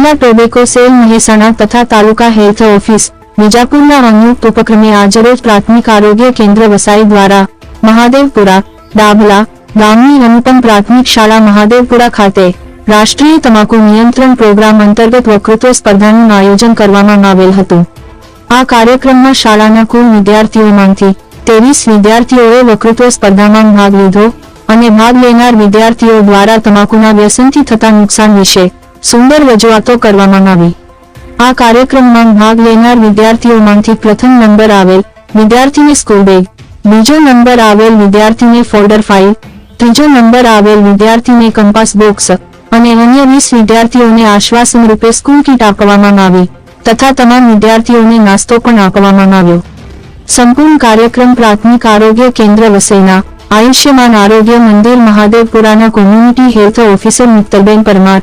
જિલ્લા tobacco cell Mehsana તથા તાલુકા health office વિજાપુરના સંયુક્ત ઉપક્રમે આજરોજ પ્રાથમિક આરોગ્ય કેન્દ્ર વસાઈ દ્વારા મહાદેવપુરા ડાભલા ગામની અનુપમ પ્રાથમિક શાળા મહાદેવપુરા ખાતે રાષ્ટ્રીય તમાકુ નિયંત્રણ પ્રોગ્રામ અંતર્ગત વક્તૃત્વ સ્પર્ધાનું આયોજન કરવામાં આવેલ હતું। આ કાર્યક્રમમાં શાળાના કુલ વિદ્યાર્થીઓમાંથી 23 વિદ્યાર્થીઓએ વક્તૃત્વ સ્પર્ધામાં ભાગ લીધો અને ભાગ લેનાર વિદ્યાર્થીઓ દ્વારા તમાકુના વ્યસનથી થતા નુકસાન વિશે સુંદર રજૂઆતો કરવામાં આવી। આ કાર્યક્રમમાં ભાગ લેનાર વિદ્યાર્થીઓમાંથી પ્રથમ નંબર આવેલ વિદ્યાર્થીને સ્કૂલ બેગ, બીજો નંબર આવેલ વિદ્યાર્થીને ફોલ્ડર ફાઇલ, ત્રીજો નંબર આવેલ વિદ્યાર્થીને કંપાસ બોક્સ અને અન્ય 20 વિદ્યાર્થીઓને આશ્વાસન રૂપે સ્કૂલ કીટ આપવામાં આવી તથા તમામ વિદ્યાર્થીઓને નાસ્તો પણ આપવામાં આવ્યો। સંપૂર્ણ કાર્યક્રમ પ્રાથમિક આરોગ્ય કેન્દ્ર વસઈના આયુષ્યમાન આરોગ્ય મંદિર મહાદેવપુરાના community health officer Mittalben Parmar,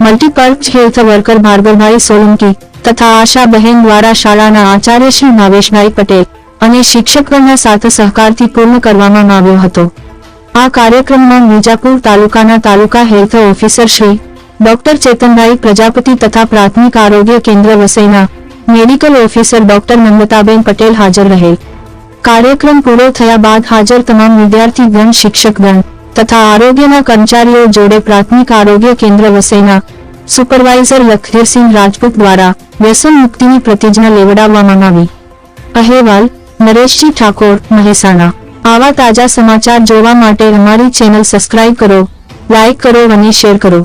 multipurpose health worker Bhargavbhai Solanki તથા આશાબહેન દ્વારા શાળાના આચાર્ય શ્રી ભાવેશભાઈ પટેલ અને શિક્ષકગણના સાથ સહકારથી પૂર્ણ કરવામાં આવ્યો હતો। આ કાર્યક્રમમાં વિજાપુર તાલુકાના તાલુકા health officer Shri doctor Chetanbhai Prajapati તથા પ્રાથમિક આરોગ્ય કેન્દ્ર વસઈના medical officer doctor Namrataben Patel હાજર રહેલ। કાર્યક્રમ પૂરો થયા બાદ હાજર તમામ વિદ્યાર્થીગણ, શિક્ષકગણ તથા આરોગ્યના કર્મચારીઓ જોડે પ્રાથમિક આરોગ્ય કેન્દ્ર વસઈના સુપરવાઇઝર લખધીરસિંહ રાજપૂત દ્વારા વ્યસન મુક્તિની પ્રતિજ્ઞા લેવડાવવામાં આવી। અહેવાલ નરેશજી ઠાકોર, મહેસાણા। આવા તાજા સમાચાર જોવા માટે અમારી ચેનલ સબસ્ક્રાઇબ કરો, લાઇક કરો અને શેર કરો।